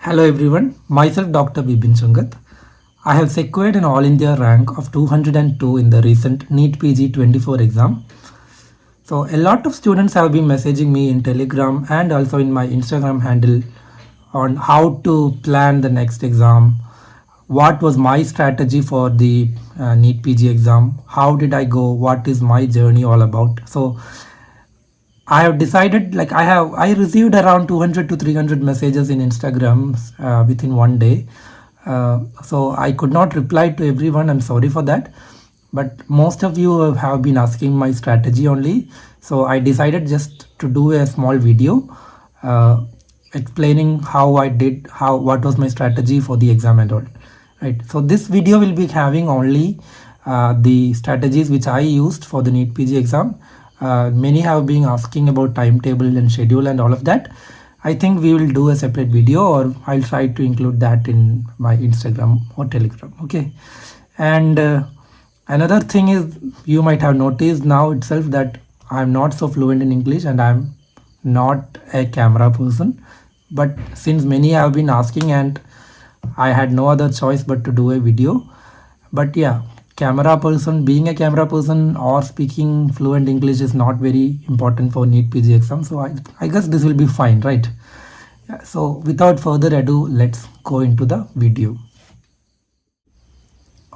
Hello everyone, myself Dr. Bibin Chungat. I have secured an All India rank of 202 in the recent Neetpg 24 exam. So a lot of students have been messaging me in Telegram and also in my Instagram handle on how to plan the next exam, what was my strategy for the Neetpg exam, how did I go, what is my journey all about. So I have decided, like I received around 200 to 300 messages in Instagram within one day. So I could not reply to everyone. I'm sorry for that. But most of you have been asking my strategy only. So I decided just to do a small video explaining how I did, what was my strategy for the exam and all. Right. So this video will be having only the strategies which I used for the Neetpg exam. Many have been asking about timetable and schedule and all of that. I think we will do a separate video, or I'll try to include that in my Instagram or Telegram. Okay. And another thing is, you might have noticed now itself that I'm not so fluent in English and I'm not a camera person. But since many have been asking and I had no other choice but to do a video. But yeah, being a camera person or speaking fluent English is not very important for Neetpg exam. So I guess this will be fine, right? Yeah, so without further ado, let's go into the video.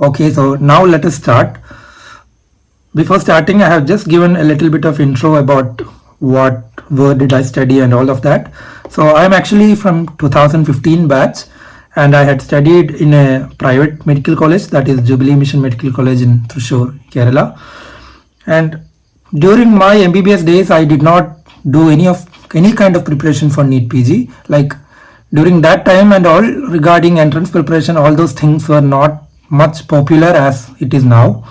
Okay, so now let us start. Before starting, I have just given a little bit of intro about where did I study and all of that. So I'm actually from 2015 batch. And I had studied in a private medical college, that is Jubilee Mission Medical College in Thrissur, Kerala. And during my MBBS days, I did not do any kind of preparation for Neetpg. Like during that time and all, regarding entrance preparation, all those things were not much popular as it is now.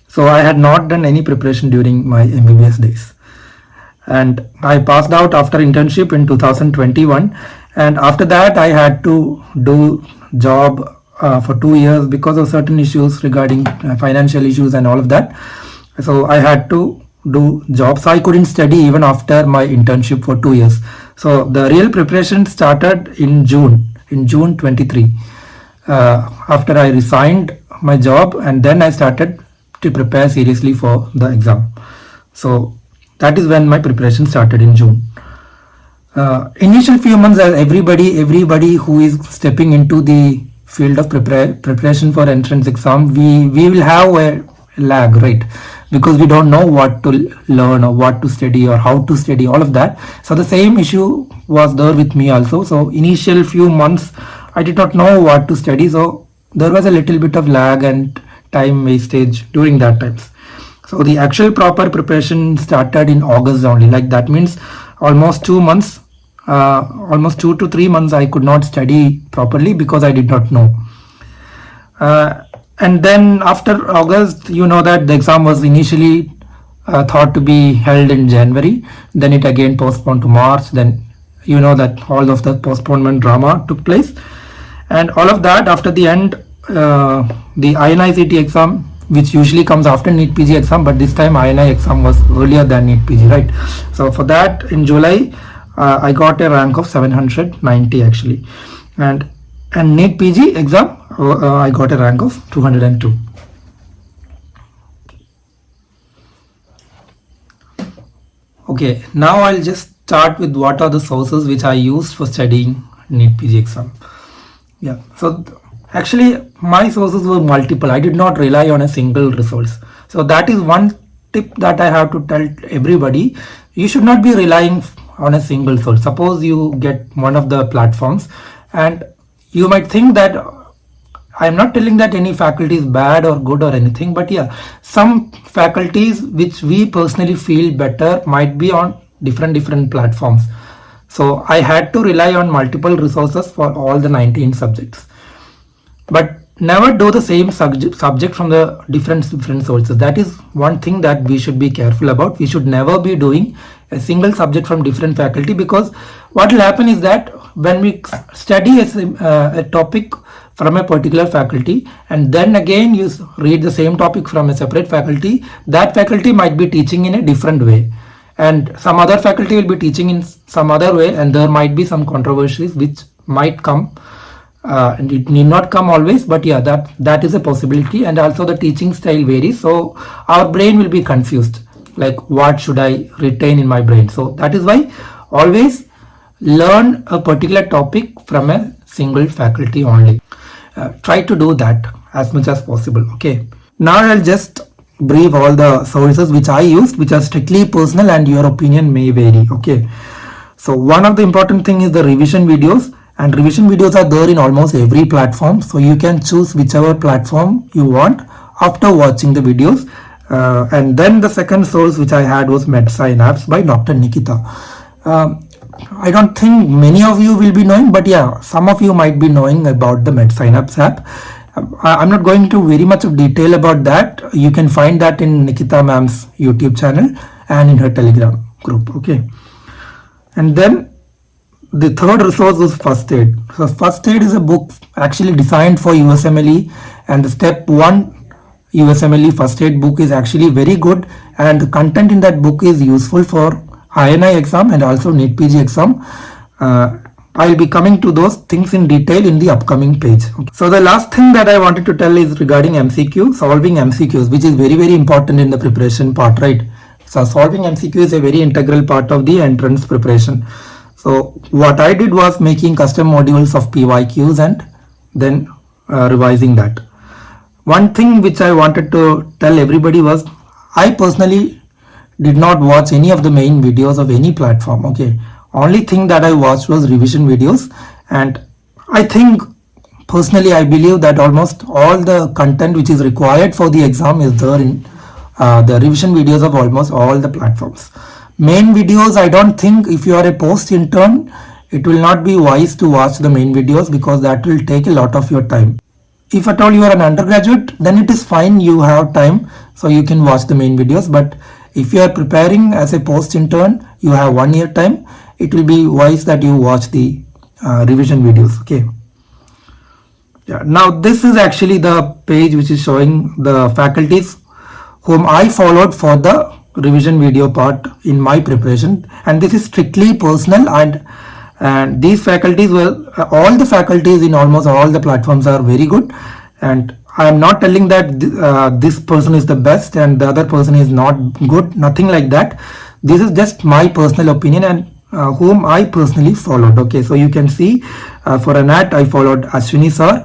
So I had not done any preparation during my MBBS days. And I passed out after internship in 2021. And after that, I had to do job for 2 years because of certain issues regarding financial issues and all of that. So I had to do job. So I couldn't study even after my internship for 2 years. So the real preparation started in June 23. After I resigned my job, and then I started to prepare seriously for the exam. So that is when my preparation started in June. Initial few months, as everybody who is stepping into the field of preparation for entrance exam, we will have a lag, right? Because we don't know what to learn or what to study or how to study, all of that. So the same issue was there with me also. So initial few months, I did not know what to study. So there was a little bit of lag and time wastage during that times. So the actual proper preparation started in August only. Like that means almost 2 months, almost 2 to 3 months I could not study properly because I did not know. And then after August, you know that the exam was initially thought to be held in January. Then it again postponed to March. Then you know that all of the postponement drama took place. And all of that, after the end, the INI-CT exam, which usually comes after Neetpg exam, but this time INI exam was earlier than Neetpg, right? So for that, in July, I got a rank of 790 actually. And Neetpg exam, I got a rank of 202. Okay, now I'll just start with what are the sources which I used for studying Neetpg exam. Yeah, so actually my sources were multiple. I did not rely on a single resource. So that is one tip that I have to tell everybody. You should not be relying on a single source. Suppose you get one of the platforms and you might think that I'm not telling that any faculty is bad or good or anything, but yeah, some faculties which we personally feel better might be on different platforms. So I had to rely on multiple resources for all the 19 subjects. But never do the same subject from the different sources. That is one thing that we should be careful about. We should never be doing a single subject from different faculty, because what will happen is that when we study a topic from a particular faculty and then again you read the same topic from a separate faculty, that faculty might be teaching in a different way and some other faculty will be teaching in some other way, and there might be some controversies which might come, and it need not come always, but yeah, that is a possibility. And also the teaching style varies, so our brain will be confused, like what should I retain in my brain. So that is why always learn a particular topic from a single faculty only. Try to do that as much as possible. Okay, now I'll just brief all the sources which I used, which are strictly personal and your opinion may vary. Okay, so one of the important thing is the revision videos, and revision videos are there in almost every platform, so you can choose whichever platform you want after watching the videos. And then the second source which I had was Medsynapse by Dr. Nikita. I don't think many of you will be knowing, but yeah, some of you might be knowing about the Medsynapse app. I'm not going into very much of detail about that. You can find that in Nikita ma'am's YouTube channel and in her Telegram group. Okay, and then the third resource was First Aid. So First Aid is a book actually designed for USMLE, and the step 1 USMLE First Aid book is actually very good, and the content in that book is useful for INI exam and also Neetpg exam. I'll be coming to those things in detail in the upcoming page. Okay. So the last thing that I wanted to tell is regarding MCQ, solving MCQs, which is very, very important in the preparation part, right? So solving MCQ is a very integral part of the entrance preparation. So what I did was making custom modules of PYQs and then revising that. One thing which I wanted to tell everybody was, I personally did not watch any of the main videos of any platform. Okay, only thing that I watched was revision videos, and I think personally I believe that almost all the content which is required for the exam is there in the revision videos of almost all the platforms. Main videos, I don't think, if you are a post intern, it will not be wise to watch the main videos because that will take a lot of your time. If at all you are an undergraduate, then it is fine, you have time, so you can watch the main videos. But if you are preparing as a post intern, you have 1 year time, it will be wise that you watch the revision videos. Okay, yeah, now this is actually the page which is showing the faculties whom I followed for the revision video part in my preparation, and this is strictly personal, and these faculties were all the faculties in almost all the platforms are very good, and I am not telling that this person is the best and the other person is not good, nothing like that. This is just my personal opinion and whom I personally followed. Okay, so you can see for ANAT I followed Ashwini sir,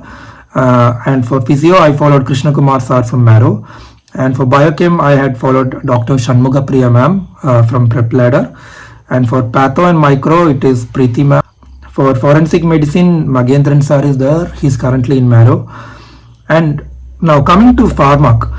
and for physio I followed Krishna Kumar sir from Marrow, and for biochem I had followed Dr. Shanmuga Priya ma'am from Prep Ladder, and for patho and micro it is Preeti ma'am. For forensic medicine Magendran sir is there, he is currently in Marrow. And now coming to pharmac.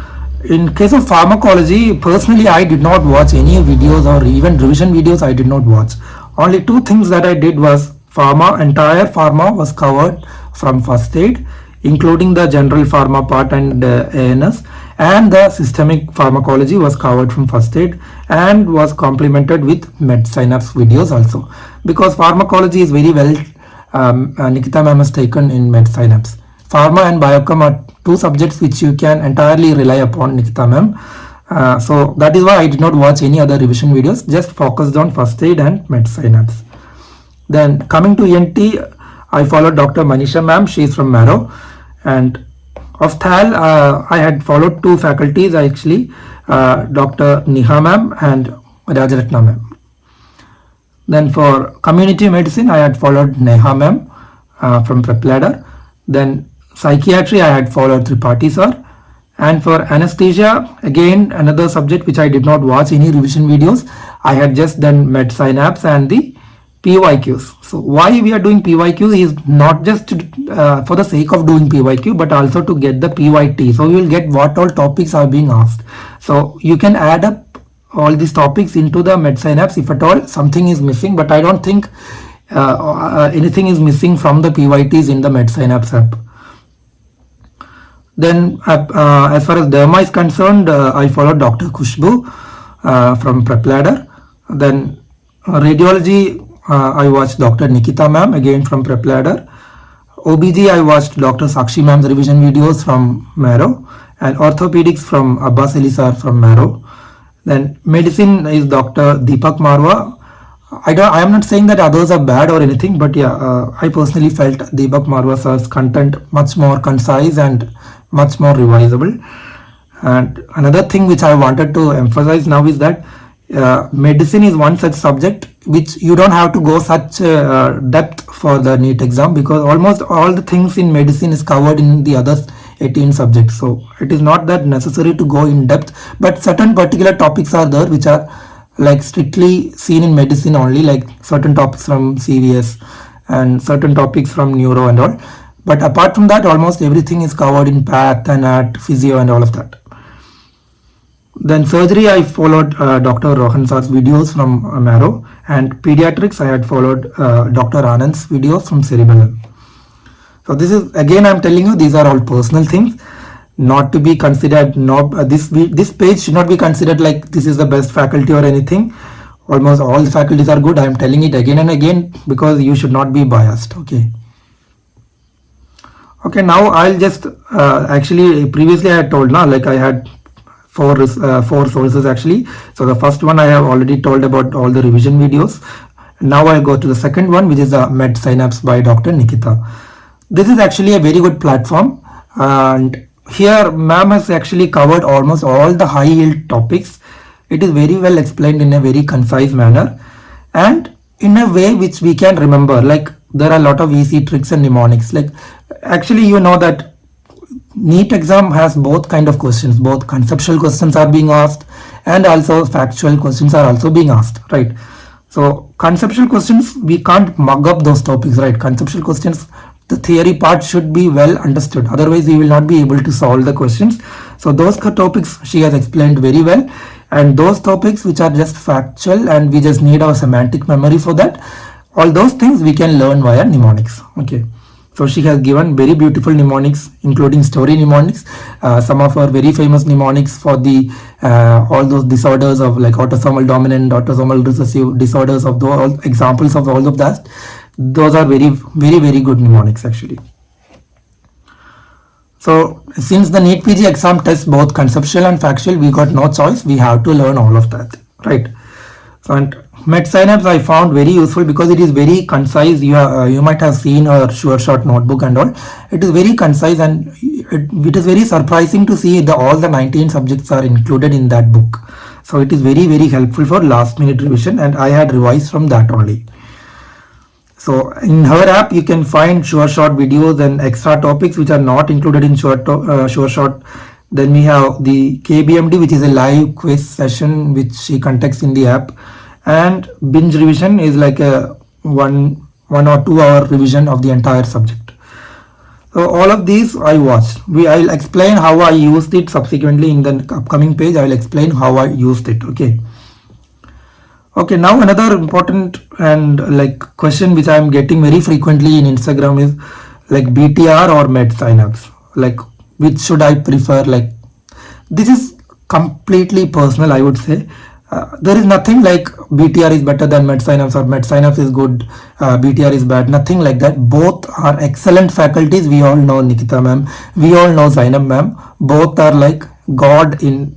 In case of pharmacology, personally I did not watch any videos or even revision videos. I did not watch. Only two things that I did was entire pharma was covered from First Aid, including the general pharma part and ANS, and the systemic pharmacology was covered from First Aid and was complemented with Medsynapse videos also, because pharmacology is very well Nikita ma'am has taken in Medsynapse. Pharma and biochem are two subjects which you can entirely rely upon Nikita ma'am. So that is why I did not watch any other revision videos, just focused on First Aid and Medsynapse. Then coming to ENT, I followed Dr. Manisha ma'am, she is from Marrow, and of THAL I had followed two faculties actually, Dr. Niha ma'am and Rajaratna ma'am. Then for community medicine I had followed Neha ma'am from Prep Ladder. Then psychiatry I had followed Tripathi sir, and for anesthesia again another subject which I did not watch any revision videos. I had just done Medsynapse and the PYQs. So why we are doing PYQ is not just for the sake of doing PYQ, but also to get the PYT. So we will get what all topics are being asked. So you can add up all these topics into the Medsynapse if at all something is missing, but I don't think anything is missing from the PYTs in the Medsynapse app. Then as far as derma is concerned, I followed Dr. Kushbu from Prep Ladder. Then radiology I watched Dr. Nikita ma'am again from Prep Ladder. OBG I watched Dr. Sakshi ma'am's revision videos from Marrow, and orthopedics from Abbas Ali sir from Marrow. Then medicine is Dr. Deepak Marwa. I am not saying that others are bad or anything, but yeah, I personally felt Deepak Marwa sir's content much more concise and much more revisable. And another thing which I wanted to emphasize now is that medicine is one such subject which you don't have to go such depth for the NEET exam, because almost all the things in medicine is covered in the other 18 subjects. So it is not that necessary to go in depth, but certain particular topics are there which are like strictly seen in medicine only, like certain topics from CVS and certain topics from neuro and all. But apart from that, almost everything is covered in path and at physio and all of that. Then surgery, I followed Dr. Rohan Sar's videos from Marrow, and pediatrics, I had followed Dr. Anand's videos from Cerebellum. So this is, again, I'm telling you, these are all personal things, not to be considered, this page should not be considered like this is the best faculty or anything. Almost all the faculties are good. I'm telling it again and again because you should not be biased. Okay. Okay, now I'll just actually previously I had told now, like I had four sources actually. So the first one I have already told about all the revision videos. Now I'll go to the second one, which is the Medsynapse by Dr. Nikita. This is actually a very good platform, and here ma'am has actually covered almost all the high yield topics. It is very well explained in a very concise manner and in a way which we can remember. Like there are a lot of easy tricks and mnemonics. Like actually you know that NEET exam has both kind of questions. Both conceptual questions are being asked and also factual questions are also being asked, right? So conceptual questions, we can't mug up those topics, right? Conceptual questions, the theory part should be well understood. Otherwise, we will not be able to solve the questions. So those topics she has explained very well. And those topics which are just factual and we just need our semantic memory for that, all those things we can learn via mnemonics. Okay. So she has given very beautiful mnemonics, including story mnemonics, some of her very famous mnemonics for the all those disorders of like autosomal dominant, autosomal recessive disorders, of the all examples of all of that. Those are very good mnemonics actually. So since the Neetpg exam tests both conceptual and factual, we got no choice. We have to learn all of that, right? So and Medsynapse I found very useful because it is very concise. You might have seen our Sure Shot notebook and all. It is very concise and it is very surprising to see that all the 19 subjects are included in that book. So it is very helpful for last minute revision, and I had revised from that only. So in her app you can find Sure Shot videos and extra topics which are not included in Sure Shot. Then we have the KBMD, which is a live quiz session which she conducts in the app, and binge revision is like a 1 or 2 hour revision of the entire subject. So all of these I watched. I'll explain how I used it subsequently in the upcoming page. I will explain how I used it. Okay, now another important and like question which I am getting very frequently in Instagram is like BTR or Medsynapse. Like which should I prefer? Like this is completely personal, I would say. There is nothing like BTR is better than Medsynapse or Medsynapse is good, BTR is bad. Nothing like that. Both are excellent faculties. We all know Nikita ma'am. We all know Zainab ma'am. Both are like God in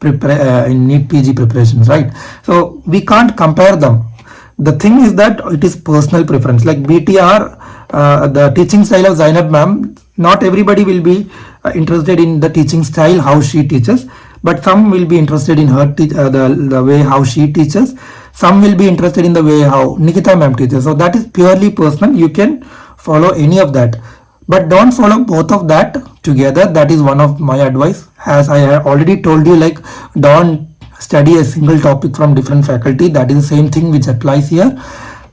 Neetpg preparations, right? So we can't compare them. The thing is that it is personal preference. Like BTR, the teaching style of Zainab ma'am, not everybody will be interested in the teaching style how she teaches, but some will be interested in her the way how she teaches. Some will be interested in the way how Nikita ma'am teaches. So that is purely personal. You can follow any of that, but don't follow both of that together. That is one of my advice. As I have already told you, like don't study a single topic from different faculty. That is the same thing which applies here.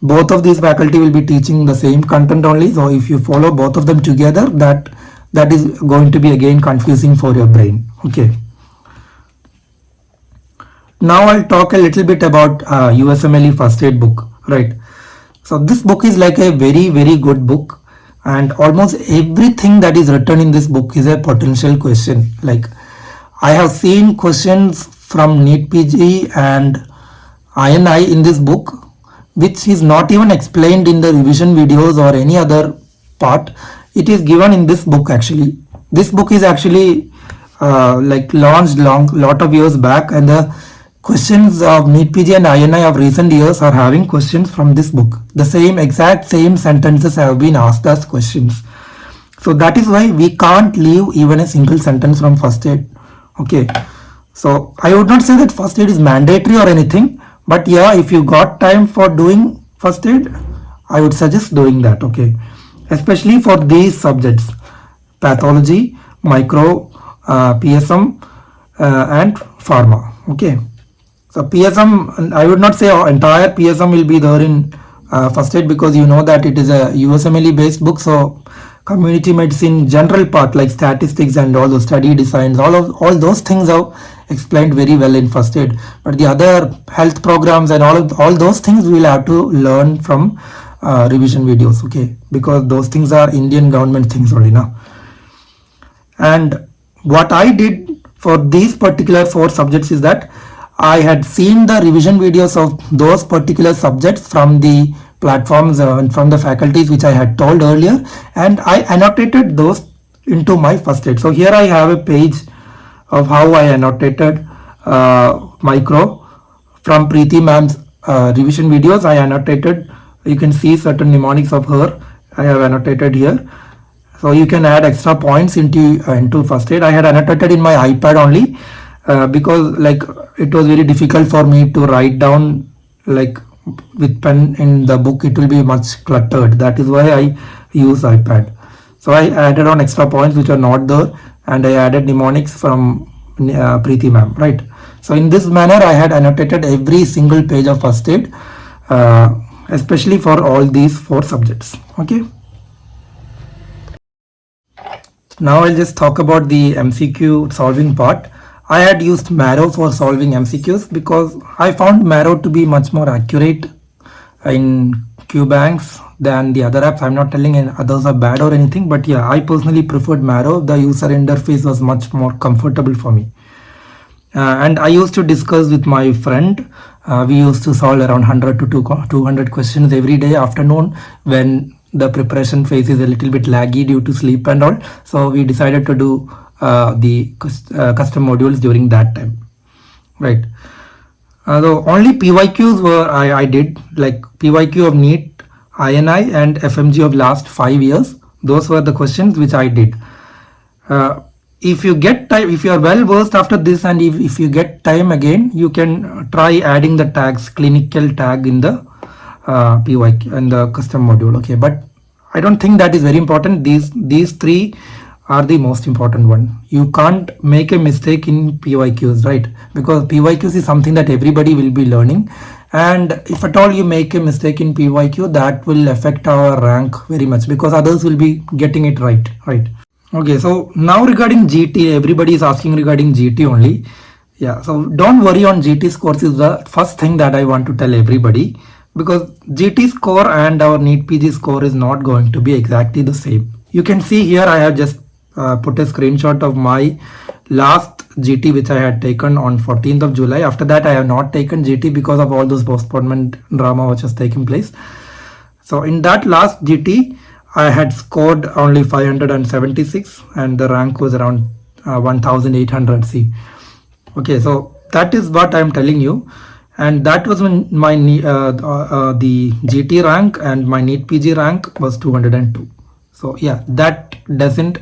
Both of these faculty will be teaching the same content only. So if you follow both of them together, that is going to be again confusing for your brain. Okay. Now I'll talk a little bit about USMLE first aid book, right? So this book is like a very good book, and almost everything that is written in this book is a potential question. Like I have seen questions from Neetpg and INI in this book, which is not even explained in the revision videos or any other part. It is given in this book actually. This book is actually like launched lot of years back, and the questions of Neetpg and INI of recent years are having questions from this book. The exact same sentences have been asked as questions. So that is why we can't leave even a single sentence from first aid. Okay. So I would not say that first aid is mandatory or anything, but yeah, if you got time for doing first aid, I would suggest doing that. Okay. Especially for these subjects: pathology, micro, PSM, and pharma. Okay. So PSM, I would not say entire PSM will be there in first aid, because you know that it is a USMLE based book. So community medicine general part like statistics and all those study designs, all those things are explained very well in first aid. But the other health programs and all those things we will have to learn from revision videos. Okay, because those things are Indian government things only now. And what I did for these particular 4 subjects is that I had seen the revision videos of those particular subjects from the platforms and from the faculties which I had told earlier, and I annotated those into my first aid. So here I have a page of how I annotated micro from Preeti ma'am's revision videos. I annotated, you can see certain mnemonics of her I have annotated here. So you can add extra points into first aid. I had annotated in my iPad only because like it was very difficult for me to write down like with pen in the book. It will be much cluttered. That is why I use iPad. So I added on extra points which are not there, and I added mnemonics from Preeti ma'am, right? So in this manner I had annotated every single page of first aid, especially for all these 4 subjects. Okay. Now I'll just talk about the MCQ solving part. I had used Marrow for solving MCQs because I found Marrow to be much more accurate in QBanks than the other apps. I'm not telling others are bad or anything, but yeah, I personally preferred Marrow. The user interface was much more comfortable for me. And I used to discuss with my friend. We used to solve around 100 to 200 questions every day afternoon when the preparation phase is a little bit laggy due to sleep and all. So we decided to do the custom modules during that time, right? The only PYQs were I did, like PYQ of Neet, INI and FMG of last 5 years. Those were the questions which I did. If you get time, if you are well versed after this, and if you get time again, you can try adding the tags, clinical tag in the PYQ and the custom module. Okay, but I don't think that is very important. These 3 are the most important one. You can't make a mistake in PYQs, right? Because PYQs is something that everybody will be learning, and if at all you make a mistake in PYQ, that will affect our rank very much because others will be getting it right. Okay, so now regarding GT, everybody is asking regarding GT only. Yeah, so don't worry on GT scores is the first thing that I want to tell everybody, because GT score and our Neetpg score is not going to be exactly the same. You can see here I have just put a screenshot of my last GT which I had taken on 14th of July. After that I have not taken GT because of all those postponement drama which was taking place. So in that last GT I had scored only 576 and the rank was around 1800 C. Okay, so that is what I am telling you, and that was when my the GT rank and my Neetpg rank was 202. So yeah, that doesn't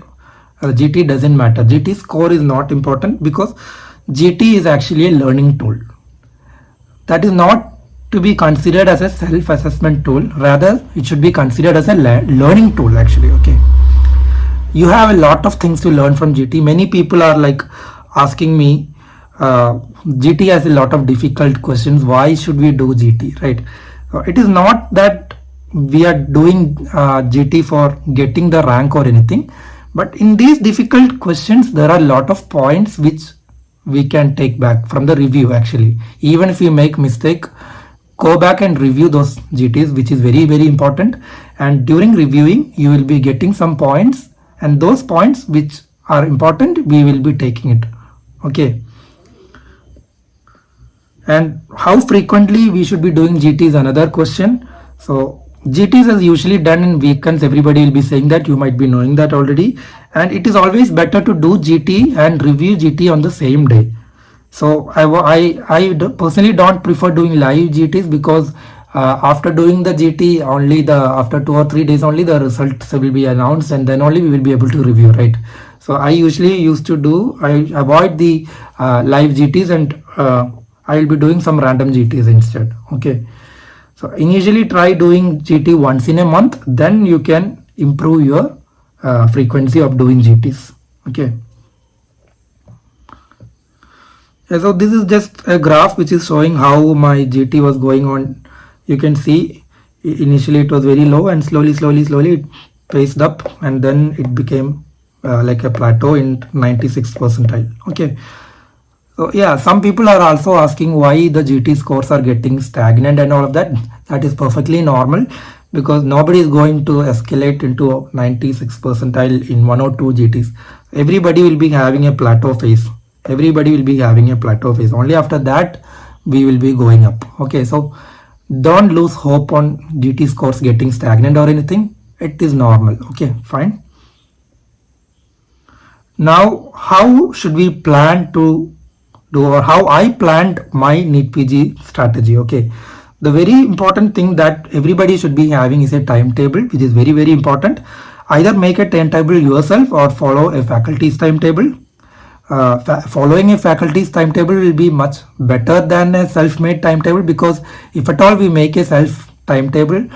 GT doesn't matter. GT score is not important because GT is actually a learning tool. That is not to be considered as a self-assessment tool. Rather, it should be considered as a learning tool actually. Okay, you have a lot of things to learn from GT. Many people are like asking me, GT has a lot of difficult questions. Why should we do GT, right? It is not that we are doing GT for getting the rank or anything. But in these difficult questions, there are a lot of points which we can take back from the review actually. Even if you make mistake, go back and review those GTs, which is very, very important. And during reviewing, you will be getting some points, and those points which are important, we will be taking it. Okay. And how frequently we should be doing GT is another question. So GTs is usually done in weekends. Everybody will be saying that. You might be knowing that already. And it is always better to do GT and review GT on the same day. So personally don't prefer doing live GTs because after doing the GT only after 2 or 3 days only the results will be announced, and then only we will be able to review, right? So I usually I avoid the live GTs, and I will be doing some random GTs instead. Okay. So initially try doing GT once in a month, then you can improve your frequency of doing GTs. Okay. Yeah, so this is just a graph which is showing how my GT was going on. You can see initially it was very low, and slowly it paced up, and then it became like a plateau in 96th percentile. Okay. So yeah, some people are also asking why the GT scores are getting stagnant and all of that. That is perfectly normal because nobody is going to escalate into 96th percentile in 1 or 2 GTs. Everybody will be having a plateau phase. Everybody will be having a plateau phase. Only after that we will be going up. Okay, so don't lose hope on GT scores getting stagnant or anything. It is normal. Okay, fine. Now, how should we plan to do, or how I planned my Neetpg strategy? Okay, the very important thing that everybody should be having is a timetable, which is very, very important. Either make a timetable yourself or follow a faculty's timetable. Following a faculty's timetable will be much better than a self-made timetable, because if at all we make a self timetable,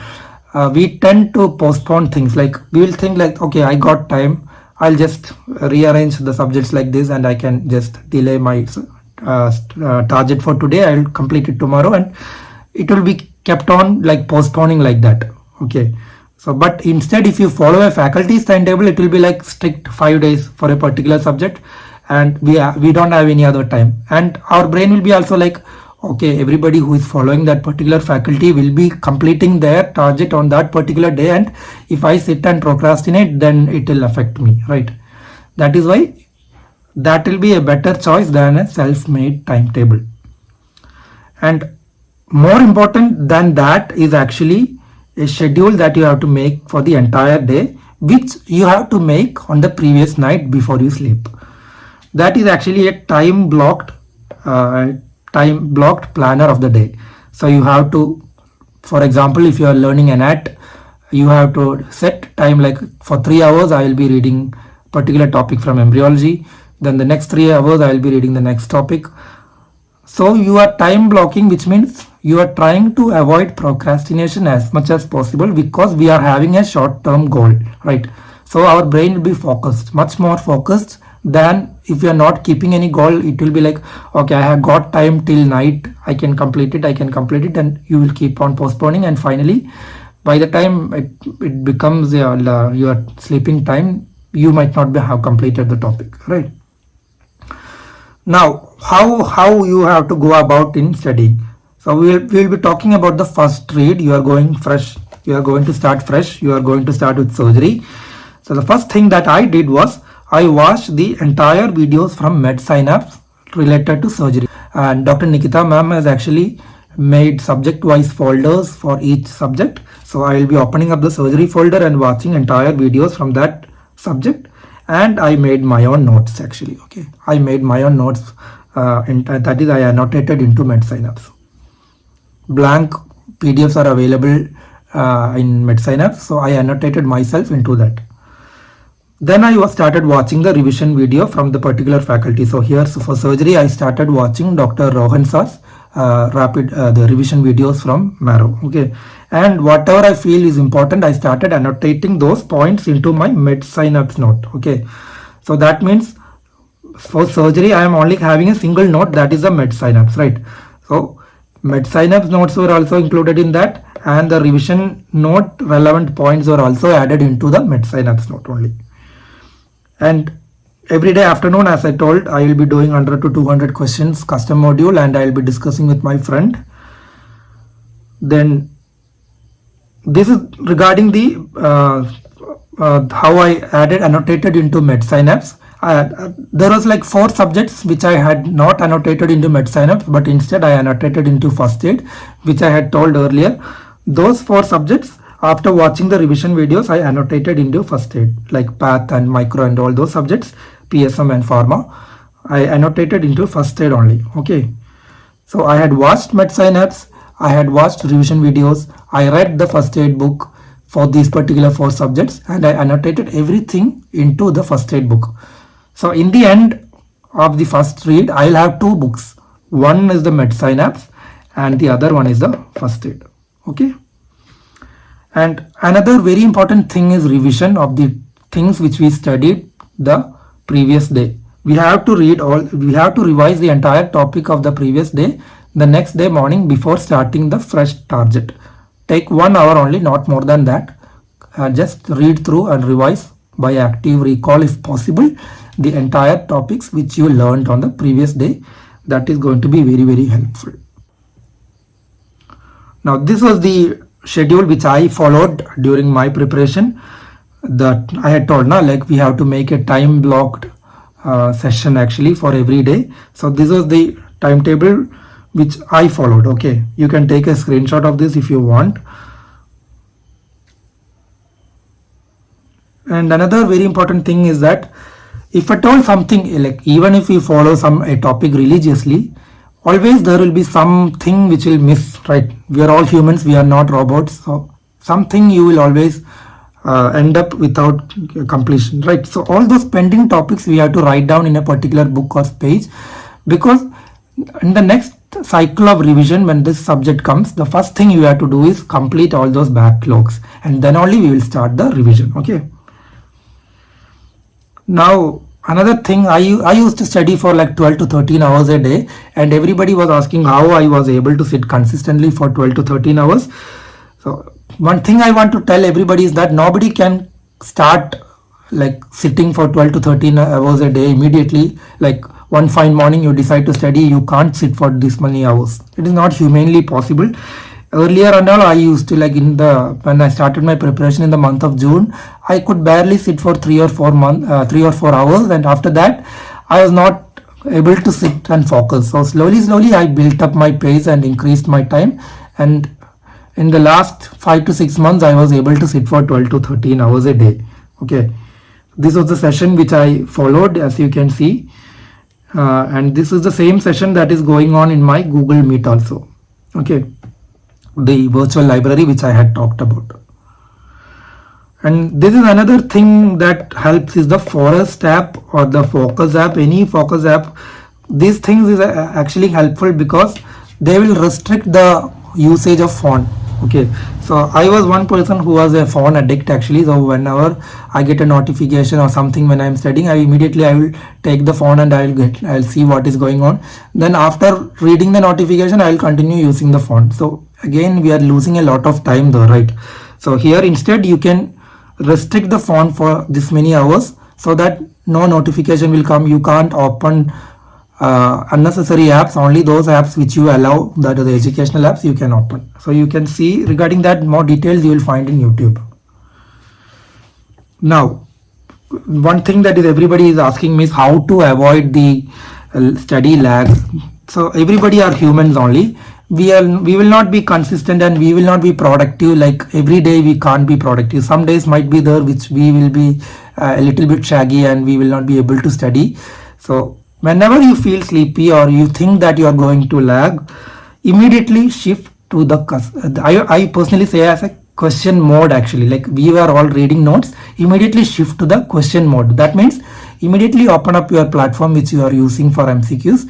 we tend to postpone things. Like we will think like, okay, I got time, I'll just rearrange the subjects like this, and I can just delay my target for today, I'll complete it tomorrow, and it will be kept on like postponing like that. Okay, so but instead if you follow a faculty's timetable, it will be like strict 5 days for a particular subject, and we don't have any other time, and our brain will be also like, okay, everybody who is following that particular faculty will be completing their target on that particular day, and if I sit and procrastinate, then it will affect me, right? That is why that will be a better choice than a self-made timetable. And more important than that is actually a schedule that you have to make for the entire day, which you have to make on the previous night before you sleep. That is actually a time blocked planner of the day. So you have to, for example, if you are learning an art, you have to set time, like for 3 hours I will be reading particular topic from embryology, then the next 3 hours I will be reading the next topic. So you are time blocking, which means you are trying to avoid procrastination as much as possible, because we are having a short term goal, right? So our brain will be focused, much more focused than if you are not keeping any goal. It will be like, okay, I have got time till night, I can complete it, and you will keep on postponing, and finally by the time it becomes your sleeping time, you might not have completed the topic, right? Now, how you have to go about in studying. So we'll be talking about the first read. You are going fresh, you are going to start fresh, you are going to start with surgery. So the first thing that I did was I watched the entire videos from Medsynapse related to surgery, and Dr. Nikita ma'am has actually made subject wise folders for each subject. So I will be opening up the surgery folder and watching entire videos from that subject, and I made my own notes actually. Okay, I made my own notes, and that is I annotated into Medsynapse. Blank PDFs are available in Medsynapse, so I annotated myself into that. Then I started watching the revision video from the particular faculty. So here, so for surgery, I started watching Dr. Rohan Sar's the revision videos from Marrow. Okay, and whatever I feel is important, I started annotating those points into my Medsynapse note. Okay, so that means for surgery, I am only having a single note, that is the Medsynapse, right? So Medsynapse notes were also included in that, and the revision note relevant points were also added into the Medsynapse note only. And every day afternoon, as I told, I will be doing 100 to 200 questions custom module, and I will be discussing with my friend. Then this is regarding the how I annotated into Medsynapse. There was like 4 subjects which I had not annotated into Medsynapse, but instead I annotated into first aid, which I had told earlier. Those 4 subjects, after watching the revision videos, I annotated into first aid, like path and micro and all those subjects, PSM and pharma. I annotated into first aid only. Okay, so I had watched Medsynapse, I had watched revision videos, I read the first aid book for these particular 4 subjects, and I annotated everything into the first aid book. So in the end of the first read, I'll have 2 books. One is the Medsynapse and the other one is the first aid. Okay. And another very important thing is revision of the things which we studied the previous day. We have to revise the entire topic of the previous day the next day morning before starting the fresh target. Take 1 hour only, not more than that. Just read through and revise by active recall if possible the entire topics which you learned on the previous day. That is going to be very, very helpful. Now this was the schedule which I followed during my preparation. That I had told now, like we have to make a time blocked session actually for every day. So this was the timetable which I followed. Okay, you can take a screenshot of this if you want. And another very important thing is that if at all something, like even if you follow a topic religiously, always there will be something which will miss, right? We are all humans, we are not robots, so something you will always end up without completion, right? So all those pending topics we have to write down in a particular book or page, because in the next cycle of revision, when this subject comes, the first thing you have to do is complete all those backlogs, and then only we will start the revision. Okay. Now another thing, I used to study for like 12 to 13 hours a day, and everybody was asking how I was able to sit consistently for 12 to 13 hours. So one thing I want to tell everybody is that nobody can start like sitting for 12 to 13 hours a day immediately. Like one fine morning you decide to study, you can't sit for this many hours. It is not humanly possible. Earlier and all, I used to, like when I started my preparation in the month of June, I could barely sit for 3 or 4 hours, and after that I was not able to sit and focus. So slowly I built up my pace and increased my time, and in the last 5 to 6 months I was able to sit for 12 to 13 hours a day. Okay, this was the session which I followed, as you can see, and this is the same session that is going on in my Google Meet also. Okay, the virtual library which I had talked about. And this is another thing that helps is the Forest app or the Focus app, any Focus app. These things is actually helpful because they will restrict the usage of phone. Okay, so I was one person who was a phone addict actually. So whenever I get a notification or something when I am studying, I will take the phone and I'll see what is going on. Then after reading the notification, I will continue using the phone. So again we are losing a lot of time though, right? So here instead you can restrict the phone for this many hours so that no notification will come. You can't open unnecessary apps. Only those apps which you allow, that are the educational apps, you can open. So you can see regarding that more details you will find in YouTube. Now one thing that is everybody is asking me is how to avoid the study lag. So everybody are humans only. We will not be consistent and we will not be productive. Like every day we can't be productive. Some days might be there which we will be a little bit shaggy and we will not be able to study. So whenever you feel sleepy or you think that you are going to lag, immediately shift to the I personally say as a question mode actually. Like we were all reading notes, immediately shift to the question mode. That means immediately open up your platform which you are using for MCQs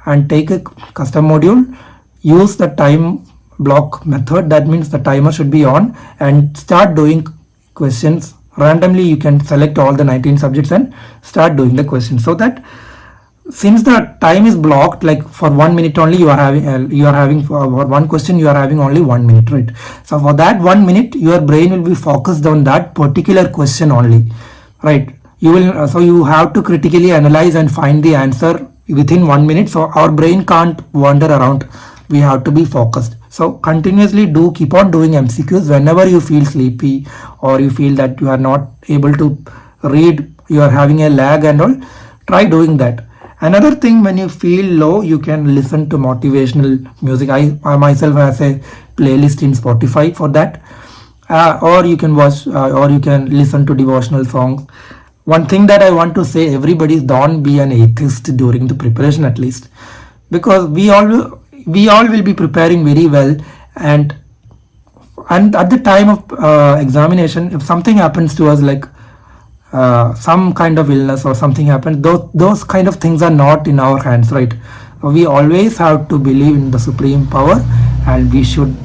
and take a custom module. Use the time block method. That means the timer should be on, and start doing questions randomly. You can select all the 19 subjects and start doing the questions, so that since the time is blocked, like for 1 minute only you are having for one question you are having only 1 minute, right? So for that 1 minute your brain will be focused on that particular question only, right? So you have to critically analyze and find the answer within 1 minute. So our brain can't wander around. We have to be focused. So continuously keep on doing MCQs whenever you feel sleepy or you feel that you are not able to read, you are having a lag and all. Try doing that. Another thing, when you feel low, you can listen to motivational music. I myself have a playlist in Spotify for that, or you can watch or you can listen to devotional songs. one thing that I want to say, everybody don't be an atheist during the preparation at least, because we all will be preparing very well, and at the time of examination, if something happens to us, like some kind of illness or something happens, those kind of things are not in our hands, right? We always have to believe in the supreme power, and we should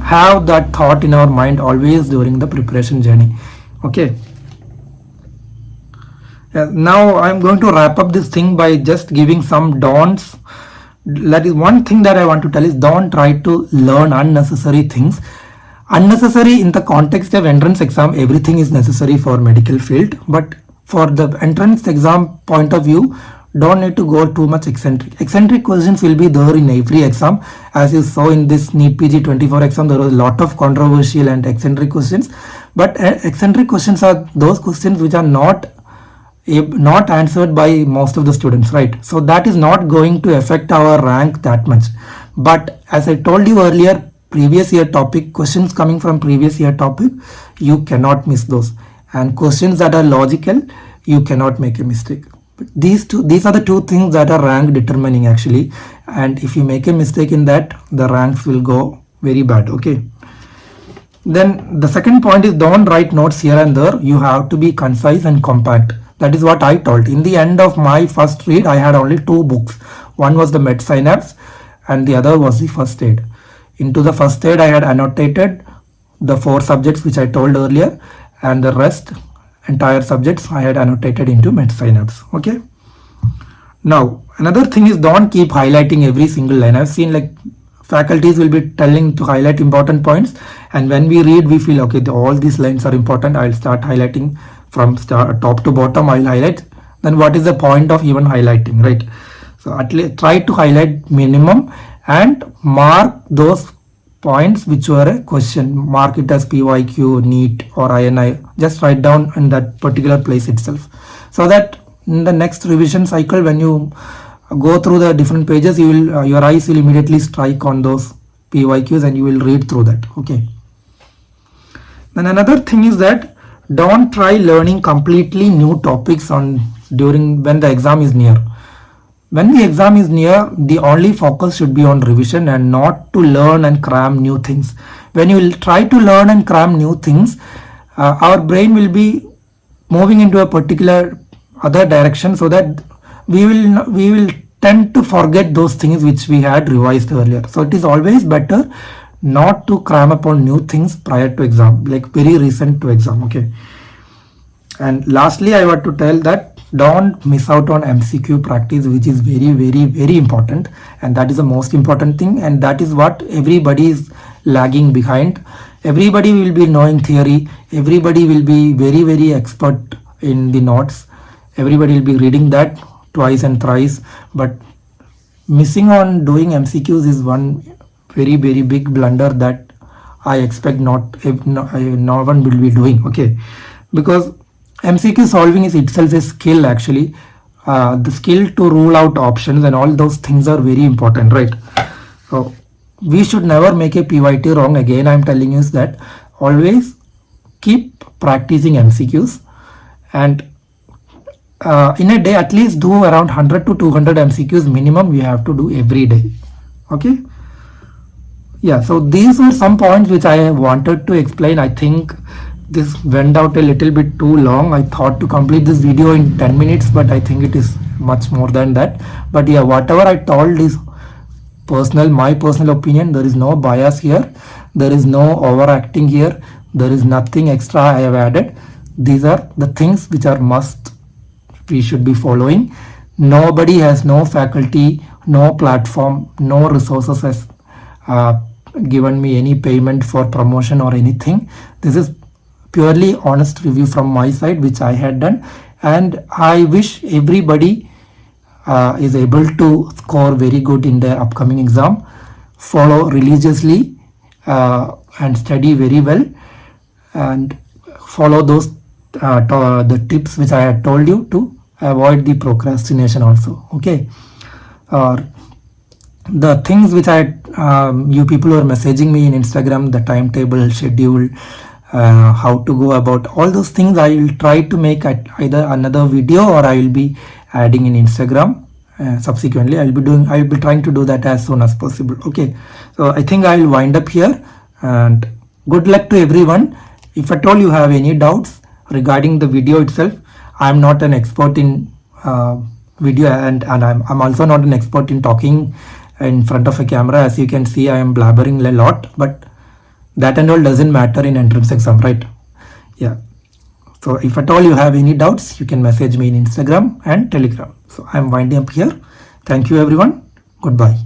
have that thought in our mind always during the preparation journey. Okay. Now I'm going to wrap up this thing by just giving some don'ts. That is one thing that I want to tell is, don't try to learn unnecessary things. Unnecessary in the context of entrance exam, everything is necessary for medical field, but for the entrance exam point of view, don't need to go too much eccentric questions will be there in every exam. As you saw in this Neetpg 24 exam, there was a lot of controversial and eccentric questions, but eccentric questions are those questions which are not answered by most of the students, right? So that is not going to affect our rank that much. But as I told you earlier, previous year topic, questions coming from previous year topic, you cannot miss those, and questions that are logical, you cannot make a mistake. But these are the two things that are rank determining actually, and if you make a mistake in that, the ranks will go very bad. Okay. Then the second point is, don't write notes here and there. You have to be concise and compact. That is what I told. In the end of my first read, I had only 2 books. One was the Medsynapse and the other was the first aid. Into the first aid, I had annotated the 4 subjects which I told earlier, and the rest entire subjects I had annotated into Medsynapse. Okay. Now another thing is, don't keep highlighting every single line. I've seen like faculties will be telling to highlight important points, and when we read we feel okay, all these lines are important, I'll start highlighting from top to bottom. I'll highlight. Then what is the point of even highlighting, right? So at least try to highlight minimum and mark those points which were a question. Mark it as PYQ, Neet or INI. Just write down in that particular place itself, so that in the next revision cycle, when you go through the different pages, you will your eyes will immediately strike on those PYQs and you will read through that. Okay. Then another thing is that, don't try learning completely new topics during when the exam is near. When the exam is near, the only focus should be on revision and not to learn and cram new things. When you try to learn and cram new things, our brain will be moving into a particular other direction, so that we will tend to forget those things which we had revised earlier. So it is always better not to cram upon new things prior to exam, like very recent to exam. Okay. And lastly, I want to tell that, don't miss out on MCQ practice, which is very, very, very important, and that is the most important thing, and that is what everybody is lagging behind. Everybody will be knowing theory, everybody will be very, very expert in the notes, everybody will be reading that twice and thrice, but missing on doing MCQs is one very, very big blunder that I expect no one will be doing. Okay. Because MCQ solving is itself a skill actually. The skill to rule out options and all those things are very important, right? So we should never make a PYT wrong. Again, I'm telling you that always keep practicing MCQs, and in a day at least do around 100 to 200 MCQs minimum we have to do every day. Okay. Yeah, so these were some points which I wanted to explain. I think this went out a little bit too long. I thought to complete this video in 10 minutes, but I think it is much more than that. But yeah, whatever I told is my personal opinion. There is no bias here, there is no overacting here, there is nothing extra I have added. These are the things which are must we should be following. Nobody has, no faculty, no platform, no resources has given me any payment for promotion or anything. This is purely honest review from my side which I had done, and I wish everybody is able to score very good in their upcoming exam. Follow religiously and study very well, and follow those the tips which I had told you to avoid the procrastination also. Okay. The things which I you people were messaging me in Instagram, the timetable, schedule, how to go about all those things. I will try to make either another video or I will be adding in Instagram. Subsequently, I will be trying to do that as soon as possible. Okay, so I think I will wind up here, and good luck to everyone. If at all you have any doubts regarding the video itself, I am not an expert in video, and I'm also not an expert in talking in front of a camera. As you can see, I am blabbering a lot, but that and all doesn't matter in entrance exam, right? Yeah. So if at all you have any doubts, you can message me in Instagram and Telegram. So I'm winding up here. Thank you everyone. Goodbye.